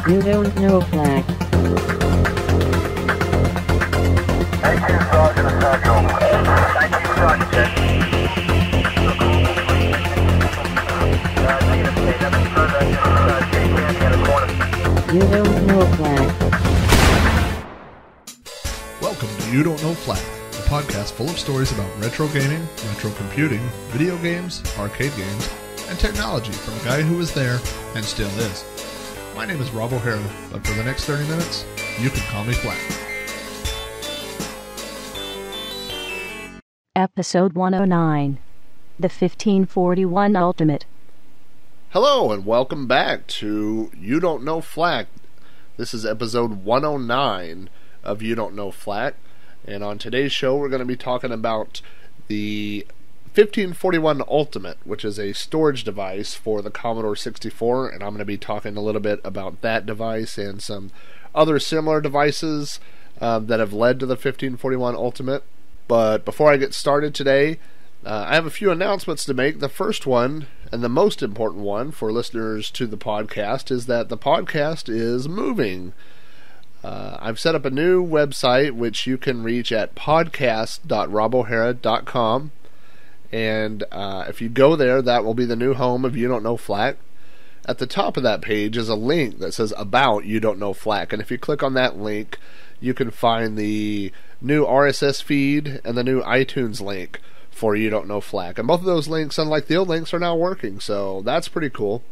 You don't know flag. Thank you, Sergeant Essential. Thank you, Sergeant. You don't know flag. Welcome to You Don't Know Flag, a podcast full of stories about retro gaming, retro computing, video games, arcade games, and technology from a guy who was there and still is. My name is Rob O'Hara, but for the next 30 minutes, you can call me Flag. Episode 109, The 1541 Ultimate. Hello, and welcome back to You Don't Know Flag. This is episode 109 of You Don't Know Flag, and on today's show we're going to be talking about the 1541 Ultimate, which is a storage device for the Commodore 64, and I'm going to be talking a little bit about that device and some other similar devices that have led to the 1541 Ultimate. But before I get started today, I have a few announcements to make. The first one, and the most important one for listeners to the podcast, is that the podcast is moving. I've set up a new website which you can reach at podcast.robohara.com. And if you go there, that will be the new home of You Don't Know Flack. At the top of that page is a link that says About You Don't Know Flack. And if you click on that link, you can find the new RSS feed and the new iTunes link for You Don't Know Flack. And both of those links, unlike the old links, are now working. So that's pretty cool.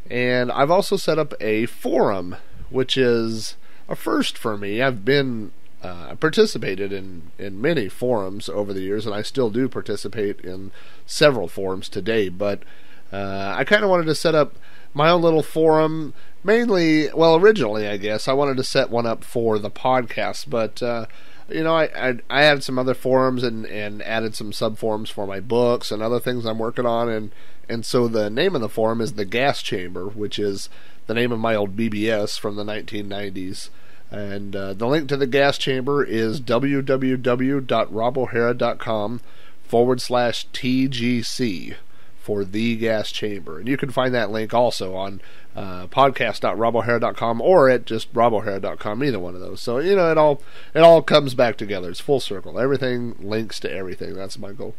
And I've also set up a forum, which is a first for me. I've been participated in many forums over the years, and I still do participate in several forums today, but I kind of wanted to set up my own little forum, originally I guess I wanted to set one up for the podcast, but I added some other forums and added some sub-forums for my books and other things I'm working on, and so the name of the forum is The Gas Chamber, which is the name of my old BBS from the 1990s. And the link to the gas chamber is www.robohara.com/TGC for the gas chamber. And you can find that link also on podcast.robohara.com or at just robohara.com, either one of those. So, it all comes back together. It's full circle. Everything links to everything. That's my goal.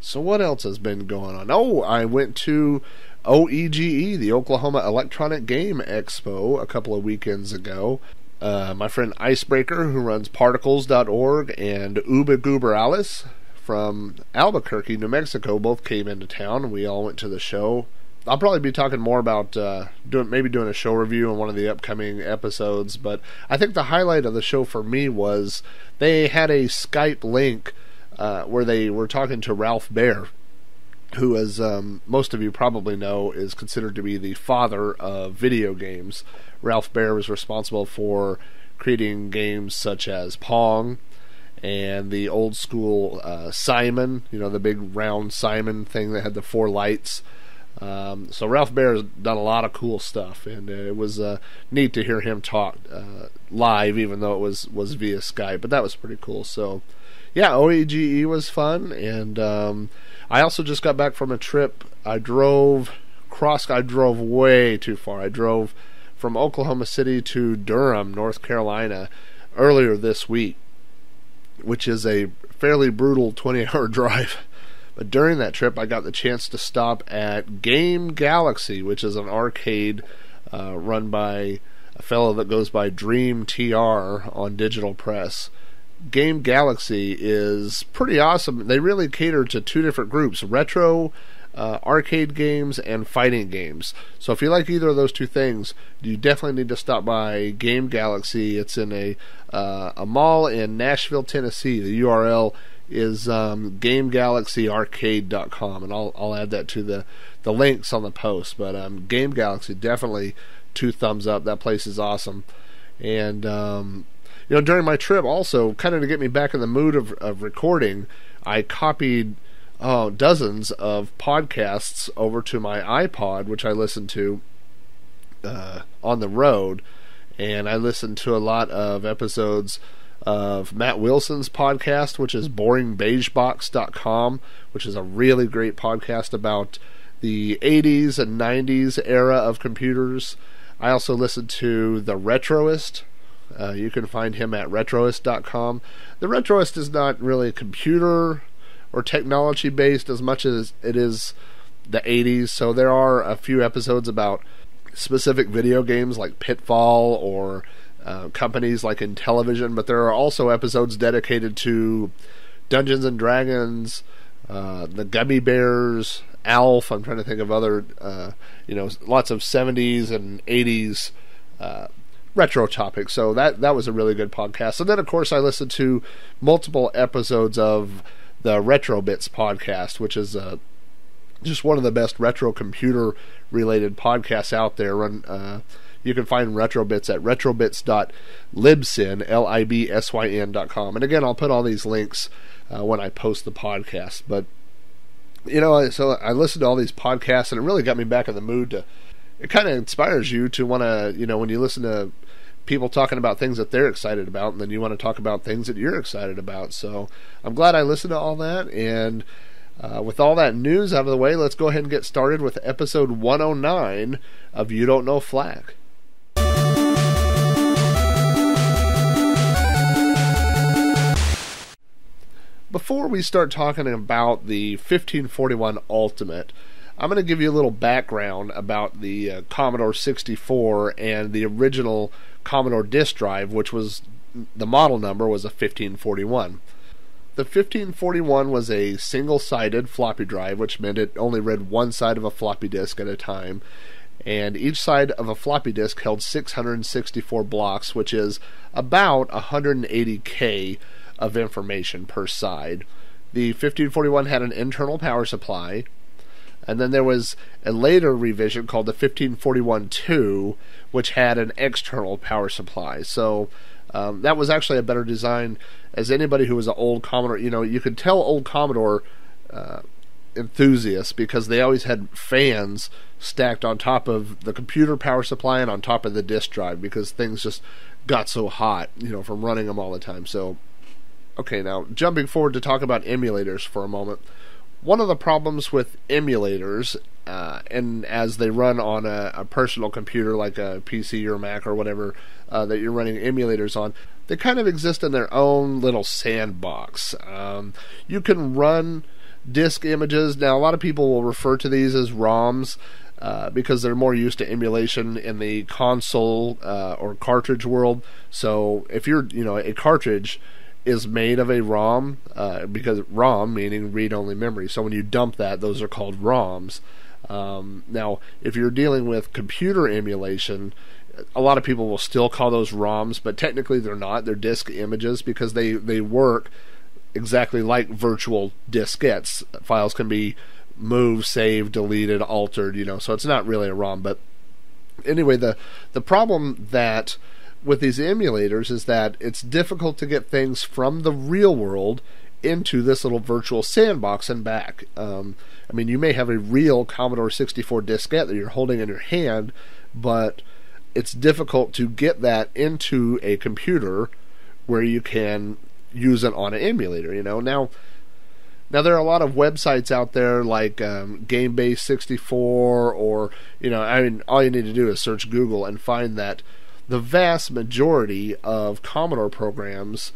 So what else has been going on? Oh, I went to OEGE, the Oklahoma Electronic Game Expo, a couple of weekends ago. My friend Icebreaker, who runs Particles.org, and Uba Goober Alice from Albuquerque, New Mexico, both came into town, and we all went to the show. I'll probably be talking more about doing a show review on one of the upcoming episodes, but I think the highlight of the show for me was they had a Skype link where they were talking to Ralph Baer, who, as most of you probably know, is considered to be the father of video games. Ralph Baer was responsible for creating games such as Pong and the old school Simon, the big round Simon thing that had the 4 lights. So Ralph Baer has done a lot of cool stuff, and it was neat to hear him talk live, even though it was via Skype, but that was pretty cool. So yeah, OEGE was fun, and I also just got back from a trip. I drove way too far. I drove from Oklahoma City to Durham, North Carolina, earlier this week, which is a fairly brutal 20-hour drive. But during that trip, I got the chance to stop at Game Galaxy, which is an arcade run by a fellow that goes by Dream TR on Digital Press. Game Galaxy is pretty awesome. They really cater to two different groups: retro arcade games and fighting games. So if you like either of those two things, you definitely need to stop by Game Galaxy. It's in a mall in Nashville, Tennessee. The URL is GameGalaxyArcade.com, and I'll add that to the links on the post. But Game Galaxy, definitely 2 thumbs up. That place is awesome. And during my trip, also kind of to get me back in the mood of recording, I copied dozens of podcasts over to my iPod, which I listened to on the road, and I listened to a lot of episodes of Matt Wilson's podcast, which is boringbeigebox.com, which is a really great podcast about the 80s and 90s era of computers. I also listen to The Retroist. You can find him at retroist.com. The Retroist is not really computer or technology based as much as it is the 80s, so there are a few episodes about specific video games like Pitfall or companies like in television, but there are also episodes dedicated to Dungeons and Dragons, the Gummy Bears, Alf. I'm trying to think of other, lots of 70s and 80s retro topics. So that was a really good podcast. And then, of course, I listened to multiple episodes of the Retro Bits podcast, which is just one of the best retro computer related podcasts out there. You can find Retrobits at retrobits.libsyn, libsyn.com. And again, I'll put all these links when I post the podcast. But, so I listened to all these podcasts, and it really got me back in the mood to, it kind of inspires you to want to, when you listen to people talking about things that they're excited about, and then you want to talk about things that you're excited about. So I'm glad I listened to all that, and with all that news out of the way, let's go ahead and get started with episode 109 of You Don't Know Flack. Before we start talking about the 1541 Ultimate, I'm going to give you a little background about the Commodore 64 and the original Commodore disk drive, which was, the model number was a 1541. The 1541 was a single-sided floppy drive, which meant it only read one side of a floppy disk at a time, and each side of a floppy disk held 664 blocks, which is about 180K of information per side. The 1541 had an internal power supply, and then there was a later revision called the 1541-2, which had an external power supply. So that was actually a better design. As anybody who was an old Commodore, you could tell old Commodore enthusiasts because they always had fans stacked on top of the computer power supply and on top of the disk drive because things just got so hot, from running them all the time. So, okay, now jumping forward to talk about emulators for a moment. One of the problems with emulators, and as they run on a personal computer like a PC or Mac or whatever that you're running emulators on, they kind of exist in their own little sandbox. You can run disk images. Now, a lot of people will refer to these as ROMs because they're more used to emulation in the console or cartridge world. So if you're, a cartridge is made of a ROM, because ROM meaning read-only memory. So when you dump that, those are called ROMs. Now, if you're dealing with computer emulation, a lot of people will still call those ROMs, but technically they're not. They're disk images because they work exactly like virtual diskettes. Files can be moved, saved, deleted, altered, so it's not really a ROM. But anyway, the problem that with these emulators is that it's difficult to get things from the real world into this little virtual sandbox and back. You may have a real Commodore 64 diskette that you're holding in your hand, but it's difficult to get that into a computer where you can use it on an emulator. Now there are a lot of websites out there like GameBase 64, or all you need to do is search Google and find that the vast majority of Commodore programs,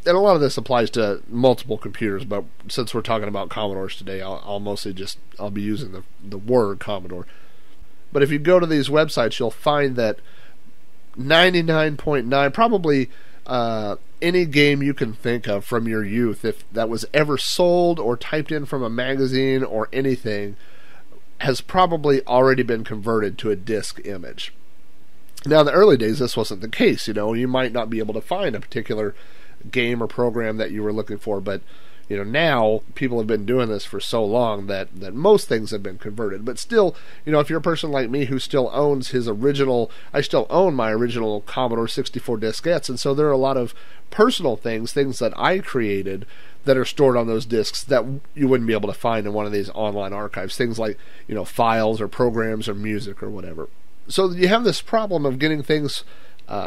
and a lot of this applies to multiple computers, but since we're talking about Commodores today, I'll mostly I'll be using the word Commodore. But if you go to these websites, you'll find that 99.9, probably any game you can think of from your youth, if that was ever sold or typed in from a magazine or anything, has probably already been converted to a disk image. Now, in the early days, this wasn't the case. You might not be able to find a particular game or program that you were looking for, but now people have been doing this for so long that most things have been converted. But still, if you're a person like me who still owns I still own my original Commodore 64 diskettes, and so there are a lot of personal things that I created that are stored on those disks that you wouldn't be able to find in one of these online archives. Things like, files or programs or music or whatever. So you have this problem of getting things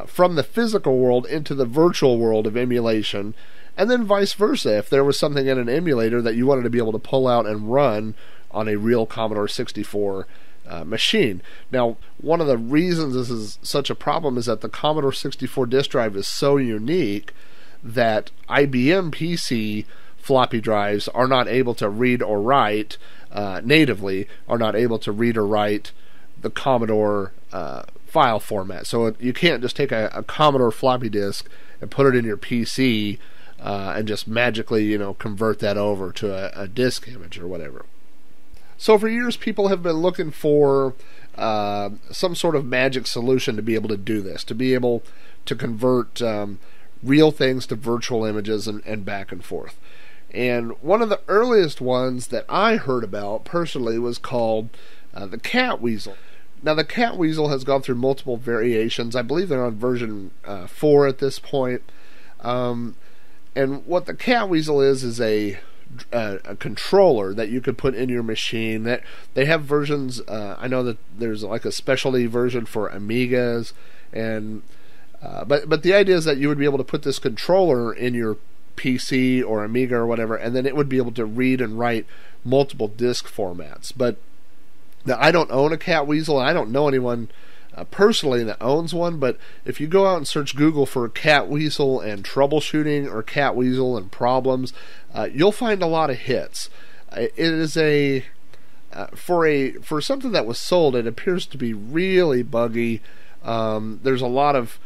from the physical world into the virtual world of emulation, and then vice versa. If there was something in an emulator that you wanted to be able to pull out and run on a real Commodore 64, machine. Now, one of the reasons this is such a problem is that the Commodore 64 disk drive is so unique that IBM PC floppy drives are not able to read or write natively, are not able to read or write the Commodore file format. So you can't just take a Commodore floppy disk and put it in your PC and just magically, convert that over to a disk image or whatever. So for years, people have been looking for some sort of magic solution to be able to do this, to be able to convert real things to virtual images and back and forth. And one of the earliest ones that I heard about personally was called the Cat Weasel. Now, the Cat Weasel has gone through multiple variations. I believe they're on version 4 at this point. And what the Cat Weasel is a controller that you could put in your machine. That they have versions. I know that there's like a specialty version for Amigas, and but the idea is that you would be able to put this controller in your PC or Amiga or whatever, and then it would be able to read and write multiple disk formats. But now, I don't own a Cat Weasel, and I don't know anyone personally that owns one, but if you go out and search Google for Cat Weasel and troubleshooting or Cat Weasel and problems, you'll find a lot of hits. It is for something that was sold, it appears to be really buggy. There's a lot of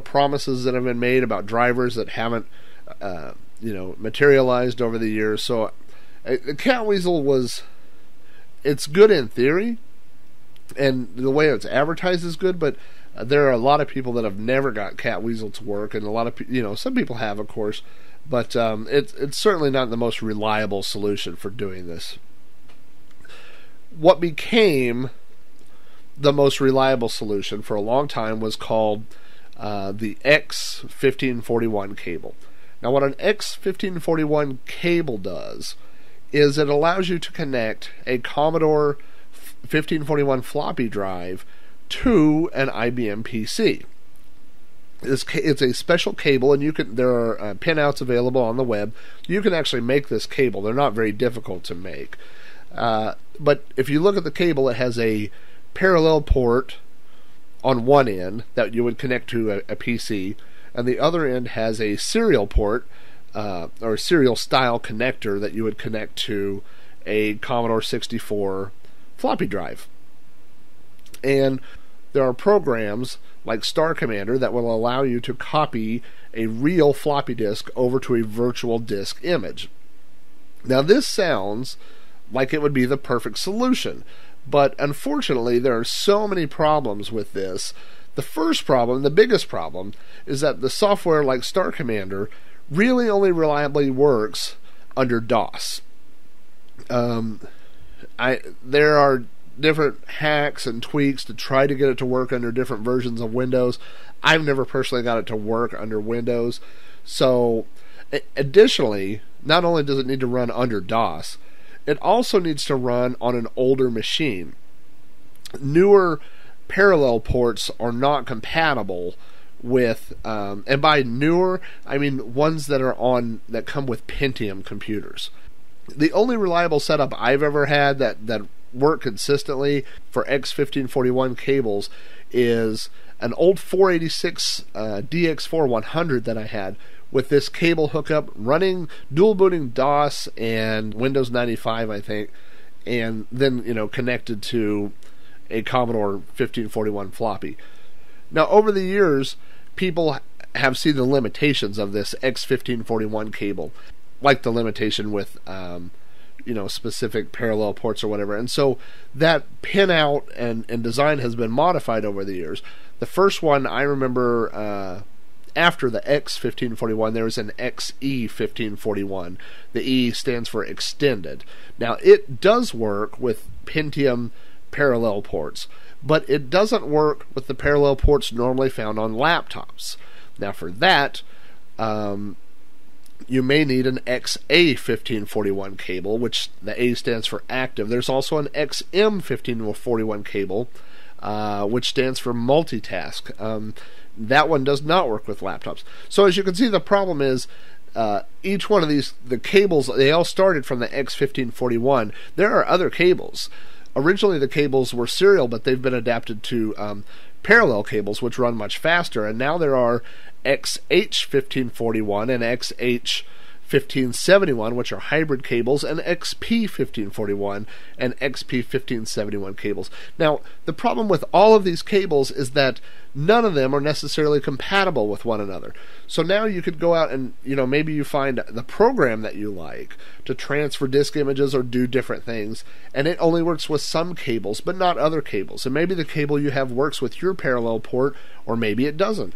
promises that have been made about drivers that haven't materialized over the years. So the Cat Weasel it's good in theory, and the way it's advertised is good, but there are a lot of people that have never got Cat Weasel to work, and a lot of some people have, of course, but it's certainly not the most reliable solution for doing this. What became the most reliable solution for a long time was called the X1541 cable. Now, what an X1541 cable does is it allows you to connect a Commodore 1541 floppy drive to an IBM PC. It's a special cable, and there are pinouts available on the web. You can actually make this cable. They're not very difficult to make. But if you look at the cable, it has a parallel port on one end that you would connect to a PC, and the other end has a serial port or serial style connector that you would connect to a Commodore 64 floppy drive. And there are programs like Star Commander that will allow you to copy a real floppy disk over to a virtual disk image. Now, this sounds like it would be the perfect solution, but unfortunately there are so many problems with this. The first problem, the biggest problem, is that the software like Star Commander really only reliably works under DOS. There are different hacks and tweaks to try to get it to work under different versions of Windows. I've never personally got it to work under Windows. So, additionally, not only does it need to run under DOS, it also needs to run on an older machine. Newer parallel ports are not compatible with, and by newer, I mean ones that come with Pentium computers. The only reliable setup I've ever had that worked consistently for X1541 cables is an old 486 DX4100 that I had with this cable hookup running dual booting DOS and Windows 95, I think, and then connected to a Commodore 1541 floppy. Now, over the years, people have seen the limitations of this X1541 cable, like the limitation with specific parallel ports or whatever, and so that pinout and design has been modified over the years. The first one I remember, after the X1541, there was an XE1541. The E stands for extended. Now, it does work with Pentium parallel ports, but it doesn't work with the parallel ports normally found on laptops. Now, for that, you may need an XA1541 cable, which the A stands for active. There's also an XM1541 cable, which stands for multitask. That one does not work with laptops. So as you can see, the problem is each one of the cables, they all started from the X1541. There are other cables originally the cables were serial, but they've been adapted to parallel cables, which run much faster. And now there are XH1541 and XH1571, which are hybrid cables, and XP1541 and XP1571 cables. Now, the problem with all of these cables is that none of them are necessarily compatible with one another. So now you could go out and, maybe you find the program that you like to transfer disk images or do different things, and it only works with some cables, but not other cables. And maybe the cable you have works with your parallel port, or maybe it doesn't.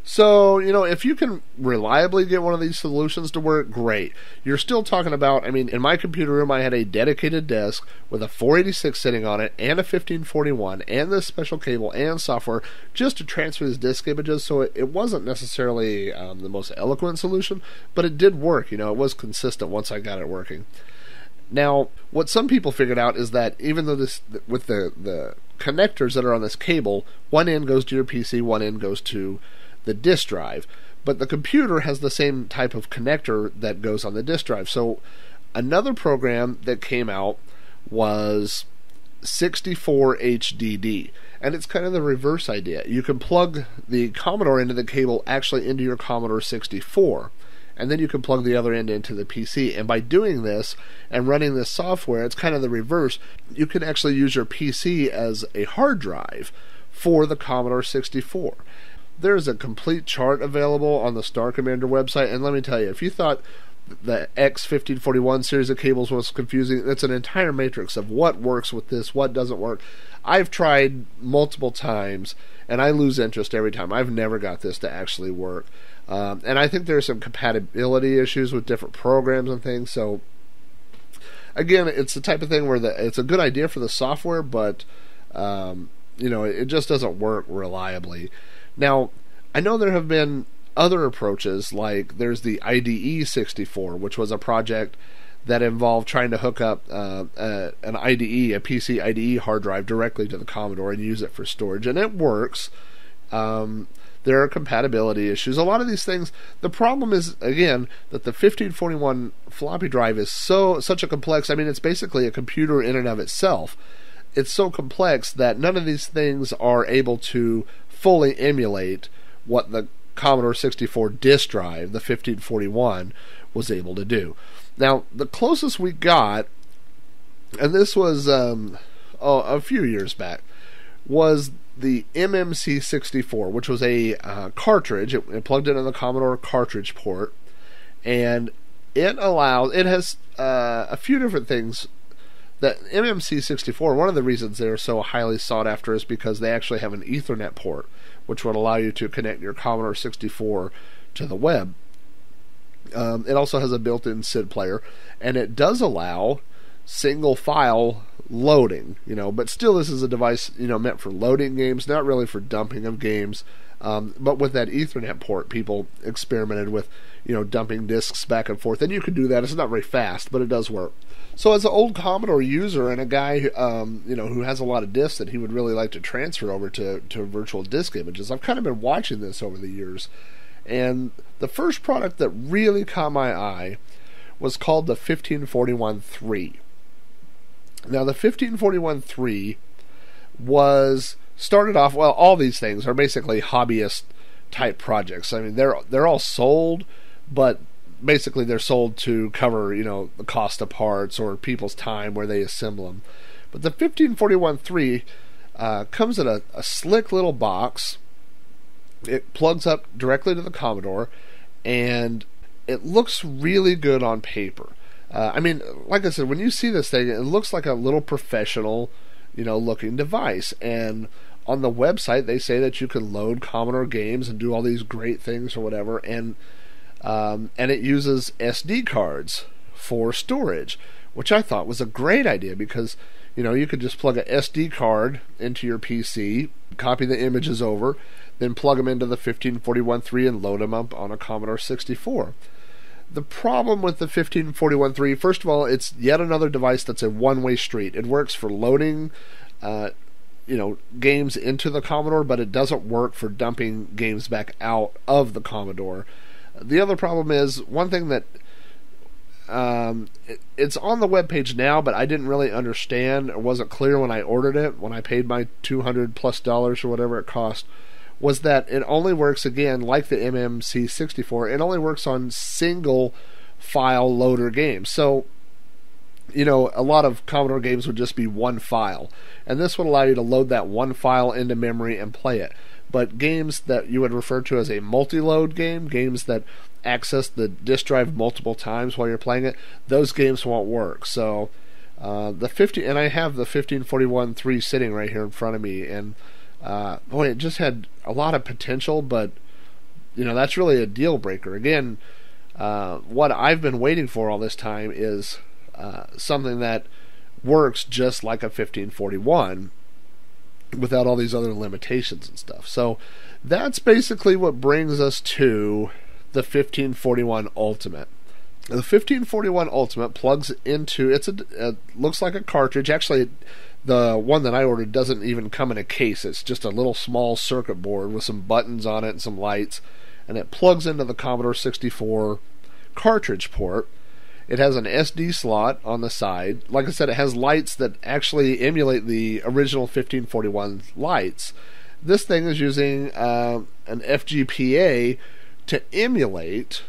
So, if you can reliably get one of these solutions to work, great. You're still talking about, in my computer room I had a dedicated desk with a 486 sitting on it and a 1541 and this special cable and software just to transfer these disk images, so it wasn't necessarily the most eloquent solution, but it did work. It was consistent once I got it working. Now, what some people figured out is that even though with the connectors that are on this cable, one end goes to your PC, one end goes to the disk drive, but the computer has the same type of connector that goes on the disk drive. So another program that came out was 64HDD, and it's kind of the reverse idea. You can plug the Commodore into the cable actually into your Commodore 64, and then you can plug the other end into the PC. And by doing this and running this software, it's kind of the reverse. You can actually use your PC as a hard drive for the Commodore 64. There's a complete chart available on the Star Commander website, and let me tell you, if you thought the X1541 series of cables was confusing, it's an entire matrix of what works with this, what doesn't work. I've tried multiple times, and I lose interest every time. I've never got this to actually work. And I think there's some compatibility issues with different programs and things, so again, it's the type of thing where it's a good idea for the software, but it just doesn't work reliably. Now, I know there have been other approaches, like there's the IDE 64, which was a project that involved trying to hook up an IDE, a PC IDE hard drive directly to the Commodore and use it for storage, and it works. There are compatibility issues. A lot of these things, the problem is, again, that the 1541 floppy drive is such a complex, it's basically a computer in and of itself. It's so complex that none of these things are able to fully emulate what the Commodore 64 disk drive, the 1541, was able to do. Now, the closest we got, and this was a few years back, was the MMC 64, which was a cartridge. It plugged into the Commodore cartridge port, and it has a few different things. The MMC 64, one of the reasons they're so highly sought after is because they actually have an Ethernet port, which would allow you to connect your Commodore 64 to the web. It also has a built-in SID player, and it does allow single file loading, but still this is a device, meant for loading games, not really for dumping of games. But with that Ethernet port, people experimented with, dumping disks back and forth, and you can do that. It's not very fast, but it does work. So as an old Commodore user and a guy who has a lot of disks that he would really like to transfer over to virtual disk images, I've kind of been watching this over the years. And the first product that really caught my eye was called the 1541-3. Now the 1541-3 was started off, well, all these things are basically hobbyist type projects. They're all sold, but basically they're sold to cover, the cost of parts or people's time where they assemble them. But the 1541-3 comes in a slick little box. It plugs up directly to the Commodore, and it looks really good on paper. Like I said, when you see this thing, it looks like a little professional, looking device. And on the website, they say that you can load Commodore games and do all these great things or whatever, and it uses SD cards for storage, which I thought was a great idea because, you could just plug a SD card into your PC, copy the images over, then plug them into the 1541-3 and load them up on a Commodore 64. The problem with the 1541-3, first of all, it's yet another device that's a one-way street. It works for loading games into the Commodore, but it doesn't work for dumping games back out of the Commodore. The other problem is, one thing that it's on the webpage now, but I didn't really understand. It wasn't clear when I ordered it, when I paid my $200+ or whatever it cost, was that it only works, again, like the MMC64, it only works on single file loader games. So, you know, a lot of Commodore games would just be one file, and this would allow you to load that one file into memory and play it. But games that you would refer to as a multi-load game, games that access the disk drive multiple times while you're playing it, those games won't work. So the 50, and I have the 1541-3 sitting right here in front of me, and boy, it just had a lot of potential, but you know, that's really a deal breaker. Again, what I've been waiting for all this time is something that works just like a 1541 without all these other limitations and stuff. So that's basically what brings us to the 1541 Ultimate. The 1541 Ultimate plugs into, it looks like a cartridge. Actually, the one that I ordered doesn't even come in a case. It's just a little small circuit board with some buttons on it and some lights, and it plugs into the Commodore 64 cartridge port. It has an SD slot on the side. Like I said, it has lights that actually emulate the original 1541 lights. This thing is using an FGPA to emulate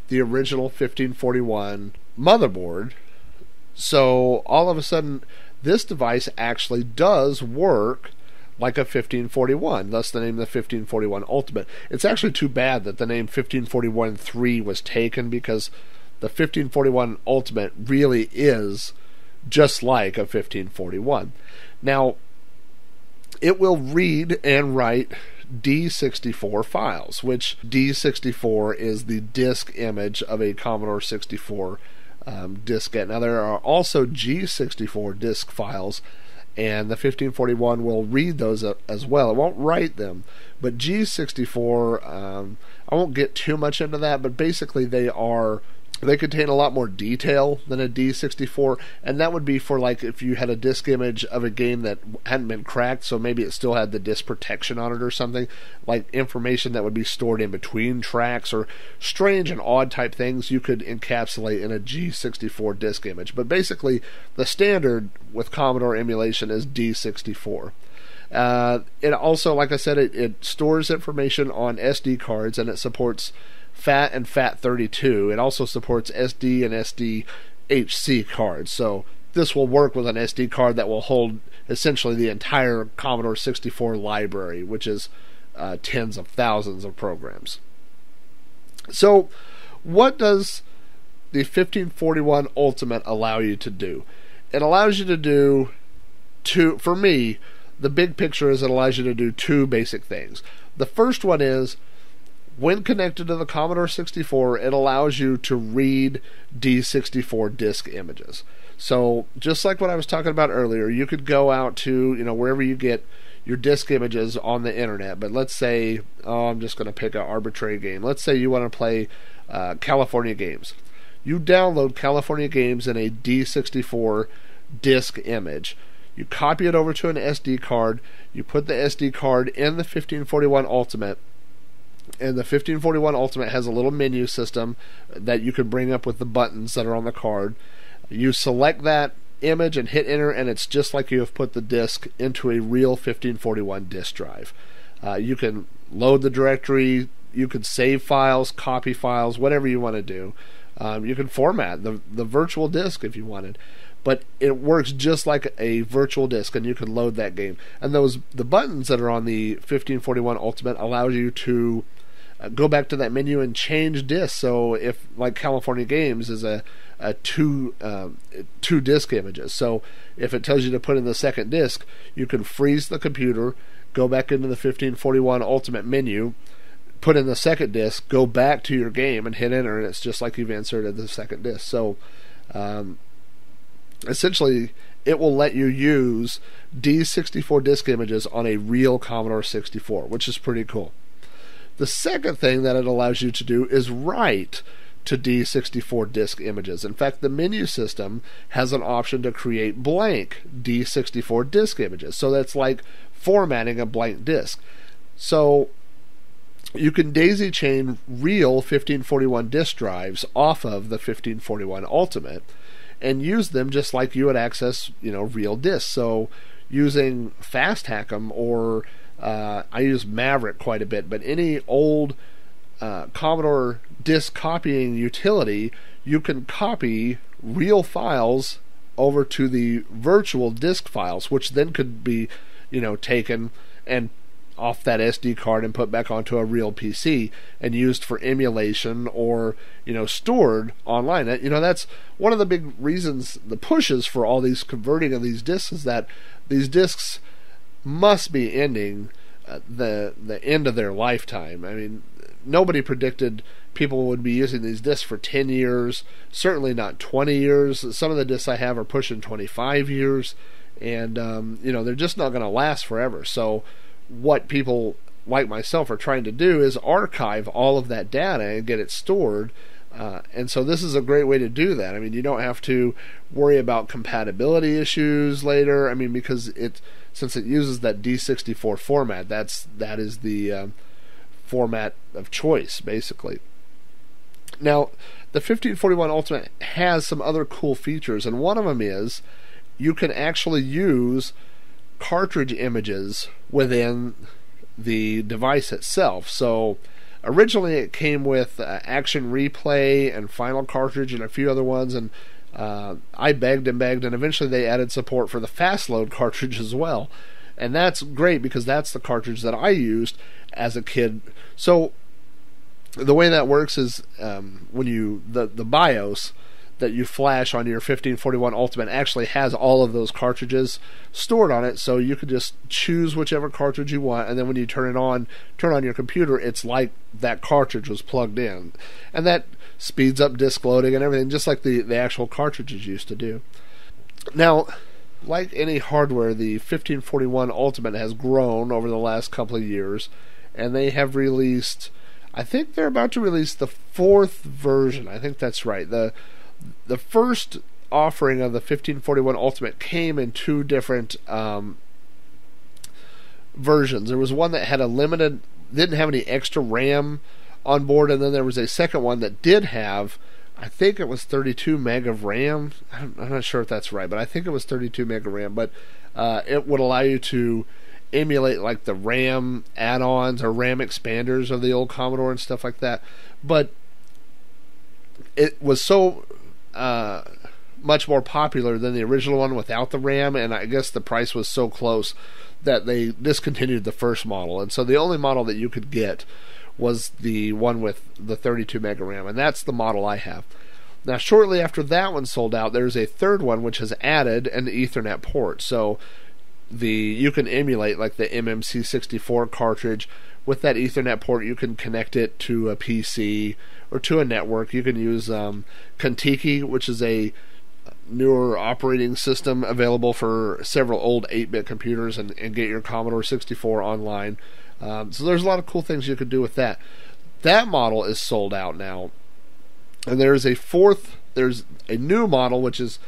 the original 1541 motherboard. So all of a sudden, this device actually does work like a 1541, thus the name the 1541 Ultimate. It's actually too bad that the name 1541-3 was taken, because the 1541 Ultimate really is just like a 1541. Now, it will read and write D64 files, which D64 is the disk image of a Commodore 64 diskette. Now, there are also G64 disk files, and the 1541 will read those as well. It won't write them, but G64, I won't get too much into that, but basically they contain a lot more detail than a D64, and that would be for, like, if you had a disk image of a game that hadn't been cracked, so maybe it still had the disk protection on it or something, like information that would be stored in between tracks or strange and odd type things you could encapsulate in a G64 disk image. But basically, the standard with Commodore emulation is D64. It also, like I said, it stores information on SD cards, and it supports FAT and FAT32. It also supports SD and SDHC cards. So this will work with an SD card that will hold essentially the entire Commodore 64 library, which is tens of thousands of programs. So what does the 1541 Ultimate allow you to do? It allows you to do for me, the big picture is it allows you to do two basic things. The first one is, when connected to the Commodore 64, it allows you to read D64 disk images. So just like what I was talking about earlier, you could go out to, wherever you get your disk images on the internet. But let's say, I'm just going to pick an arbitrary game. Let's say you want to play California Games. You download California Games in a D64 disk image. You copy it over to an SD card. You put the SD card in the 1541 Ultimate. And the 1541 Ultimate has a little menu system that you can bring up with the buttons that are on the card. You select that image and hit enter, and it's just like you have put the disk into a real 1541 disk drive. You can load the directory, you can save files, copy files, whatever you want to do. You can format the virtual disk if you wanted. But it works just like a virtual disk, and you can load that game. And the buttons that are on the 1541 Ultimate allow you to go back to that menu and change disks. So if, like, California Games is a two disk images, so if it tells you to put in the second disk, you can freeze the computer, go back into the 1541 Ultimate menu, put in the second disk, go back to your game, and hit enter, and it's just like you've inserted the second disk. So essentially, it will let you use D64 disk images on a real Commodore 64, which is pretty cool. The second thing that it allows you to do is write to D64 disk images. In fact, the menu system has an option to create blank D64 disk images. So that's like formatting a blank disk. So you can daisy chain real 1541 disk drives off of the 1541 Ultimate and use them just like you would access, real disks. So using FastHack'em, or I use Maverick quite a bit, but any old Commodore disk copying utility, you can copy real files over to the virtual disk files, which then could be, taken and off that SD card and put back onto a real PC and used for emulation, or stored online. That's one of the big reasons, the pushes for all these converting of these disks, is that these disks must be ending the end of their lifetime. I mean, nobody predicted people would be using these disks for 10 years, certainly not 20 years. Some of the disks I have are pushing 25 years, and they're just not going to last forever. So what people like myself are trying to do is archive all of that data and get it stored, and so this is a great way to do that. I mean, you don't have to worry about compatibility issues later. I mean, because since it uses that D64 format, that is the format of choice, basically. Now, the 1541 Ultimate has some other cool features, and one of them is you can actually use cartridge images within the device itself. So originally it came with Action Replay and Final Cartridge and a few other ones, and I begged, and eventually they added support for the Fast Load cartridge as well. And that's great, because that's the cartridge that I used as a kid. So the way that works is when the BIOS that you flash on your 1541 Ultimate actually has all of those cartridges stored on it, so you could just choose whichever cartridge you want, and then when you turn on your computer, it's like that cartridge was plugged in, and that speeds up disk loading and everything, just like the actual cartridges used to do. Now, like any hardware, the 1541 Ultimate has grown over the last couple of years, and they have released, I think they're about to release the 4th version. I think that's right. The first offering of the 1541 Ultimate came in 2 different versions. There was one that had didn't have any extra RAM on board, and then there was a second one that did have, I think it was 32 meg of RAM. I'm not sure if that's right, but I think it was 32 meg of RAM. But it would allow you to emulate like the RAM add-ons or RAM expanders of the old Commodore and stuff like that. But it was so much more popular than the original one without the RAM, and I guess the price was so close that they discontinued the first model, and so the only model that you could get was the one with the 32 meg of RAM, and that's the model I have. Now, shortly after that one sold out, there's a third one which has added an Ethernet port, so you can emulate like the MMC64 cartridge with that Ethernet port. You can connect it to a PC or to a network. You can use Contiki, which is a newer operating system available for several old 8-bit computers, and get your Commodore 64 online. So there's a lot of cool things you could do with that. That model is sold out now, and there's a new model which is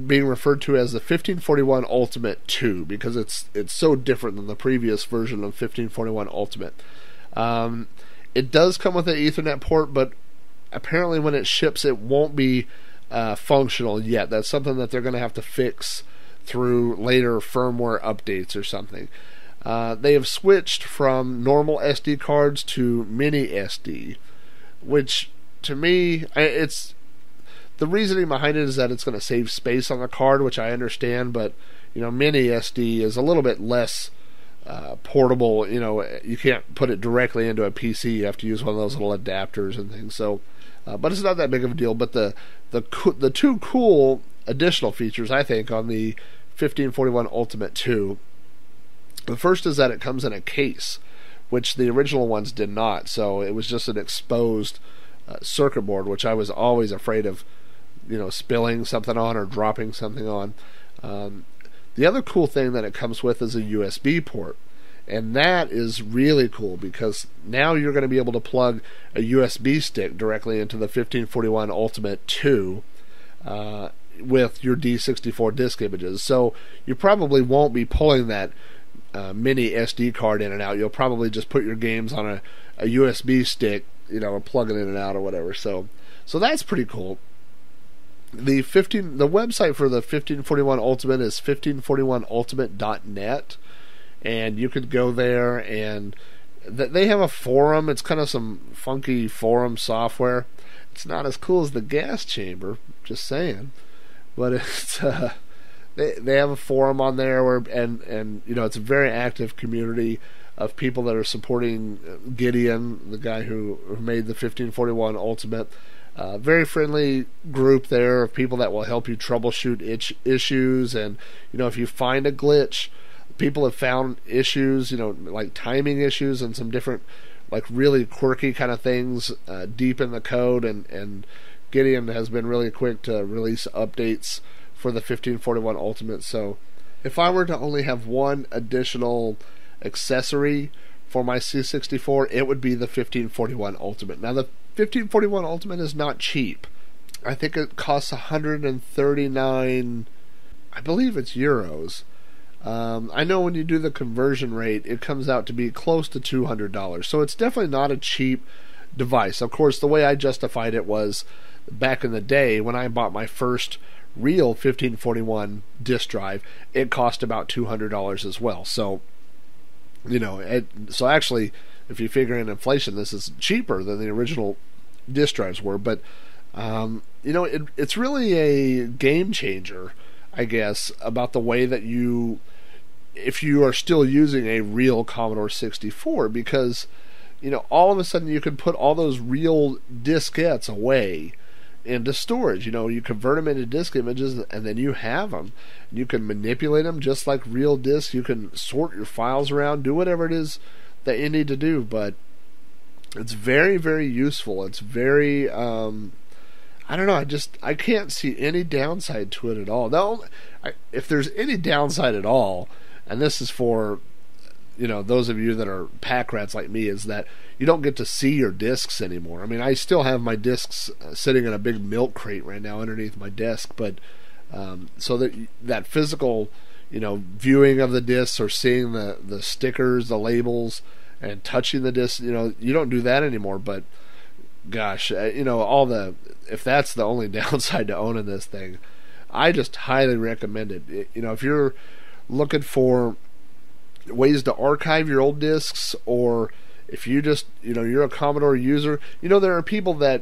being referred to as the 1541 Ultimate 2, because it's so different than the previous version of 1541 Ultimate. It does come with an Ethernet port, but apparently when it ships it won't be functional yet. That's something that they're going to have to fix through later firmware updates or something. They have switched from normal SD cards to mini SD, which to me, it's the reasoning behind it is that it's going to save space on the card, which I understand, but mini SD is a little bit less portable. You can't put it directly into a PC. You have to use one of those little adapters and things. So, but it's not that big of a deal. But the 2 cool additional features, I think, on the 1541 Ultimate 2. The first is that it comes in a case, which the original ones did not. So it was just an exposed circuit board, which I was always afraid of, spilling something on or dropping something on. The other cool thing that it comes with is a USB port, and that is really cool, because now you're going to be able to plug a USB stick directly into the 1541 Ultimate 2 with your D64 disk images. So you probably won't be pulling that mini SD card in and out. You'll probably just put your games on a USB stick, and plug it in and out or whatever. So that's pretty cool. The website for the 1541 Ultimate is 1541ultimate.net, and you could go there, and they have a forum. It's kind of some funky forum software. It's not as cool as the gas chamber, just saying, but it's they have a forum on there and it's a very active community of people that are supporting Gideon, the guy who made the 1541 Ultimate. Very friendly group there of people that will help you troubleshoot issues, and if you find a glitch, people have found issues, like timing issues and some different, like really quirky kind of things deep in the code, and Gideon has been really quick to release updates for the 1541 Ultimate. So if I were to only have one additional accessory for my C64, it would be the 1541 Ultimate. Now, the 1541 Ultimate is not cheap. I think it costs 139, I believe it's euros. I know when you do the conversion rate, it comes out to be close to $200. So it's definitely not a cheap device. Of course, the way I justified it was back in the day when I bought my first real 1541 disk drive, it cost about $200 as well. So, so actually, if you figure in inflation, this is cheaper than the original disk drives were. But, it's really a game changer, I guess, about the way that if you are still using a real Commodore 64, because, all of a sudden you can put all those real diskettes away into storage. You convert them into disk images, and then you have them. You can manipulate them just like real disks. You can sort your files around, do whatever it is that you need to do, but it's very, very useful. It's very, I don't know, I can't see any downside to it at all. If there's any downside at all, and this is for, those of you that are pack rats like me, is that you don't get to see your discs anymore. I mean, I still have my discs sitting in a big milk crate right now underneath my desk, but so that physical, viewing of the discs or seeing the stickers, the labels, and touching the disc, you don't do that anymore. But gosh, if that's the only downside to owning this thing, I just highly recommend it. If you're looking for ways to archive your old discs, or if you just, you're a Commodore user, there are people that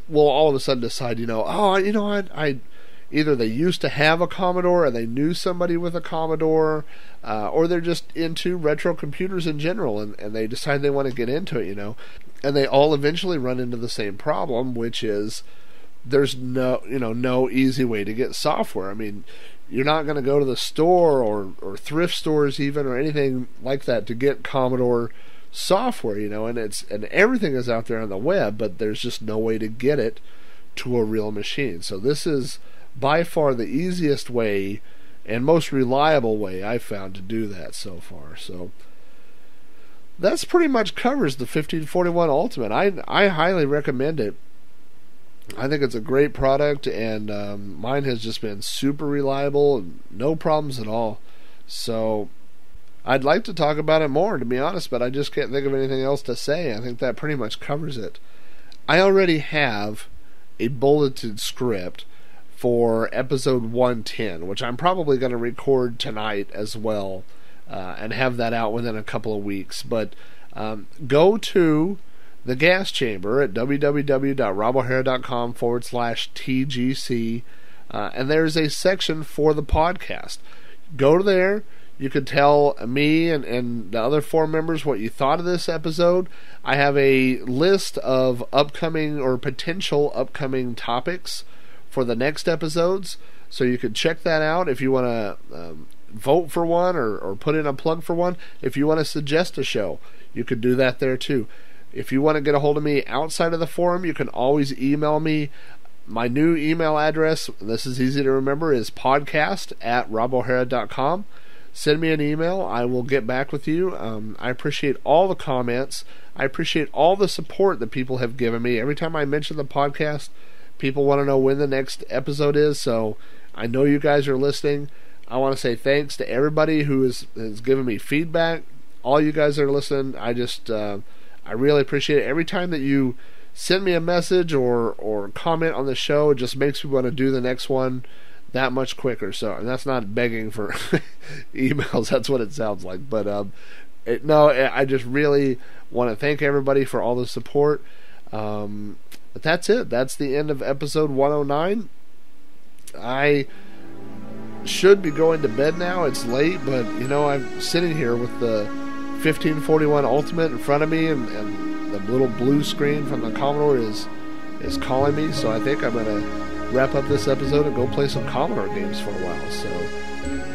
will all of a sudden decide, I either they used to have a Commodore, or they knew somebody with a Commodore, or they're just into retro computers in general, and they decide they want to get into it, and they all eventually run into the same problem, which is there's no easy way to get software. I mean, you're not going to go to the store or thrift stores even, or anything like that, to get Commodore software, and everything is out there on the web, but there's just no way to get it to a real machine. So this is by far the easiest way and most reliable way I've found to do that so far. So that's pretty much covers the 1541 Ultimate. I highly recommend it. I think it's a great product, and mine has just been super reliable and no problems at all. So I'd like to talk about it more, to be honest, but I just can't think of anything else to say. I think that pretty much covers it. I already have a bulleted script for episode 110, which I'm probably going to record tonight as well, and have that out within a couple of weeks. But go to the gas chamber at www.robohara.com/TGC, and there's a section for the podcast. Go to there. You can tell me and the other 4 members what you thought of this episode. I have a list of upcoming or potential upcoming topics for the next episodes, so you can check that out if you want to vote for one or put in a plug for one. If you want to suggest a show, you could do that there too. If you want to get a hold of me outside of the forum, you can always email me. My new email address, this is easy to remember, is podcast@robohara.com. Send me an email. I will get back with you. I appreciate all the comments. I appreciate all the support that people have given me. Every time I mention the podcast, people want to know when the next episode is, so I know you guys are listening. I want to say thanks to everybody who has given me feedback. All you guys that are listening, I really appreciate it. Every time that you send me a message or comment on the show, it just makes me want to do the next one that much quicker. So, and that's not begging for emails. That's what it sounds like. But I just really want to thank everybody for all the support. But that's it. That's the end of episode 109. I should be going to bed now. It's late, but I'm sitting here with the 1541 Ultimate in front of me, and the little blue screen from the Commodore is calling me. So I think I'm going to wrap up this episode and go play some Commodore games for a while. So,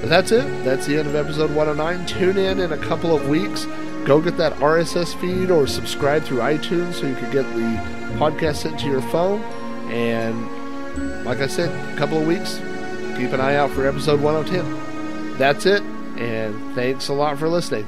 but that's it. That's the end of episode 109. Tune in a couple of weeks. Go get that RSS feed or subscribe through iTunes so you can get the podcast sent to your phone. And like I said, a couple of weeks, keep an eye out for episode 110. That's it, and thanks a lot for listening.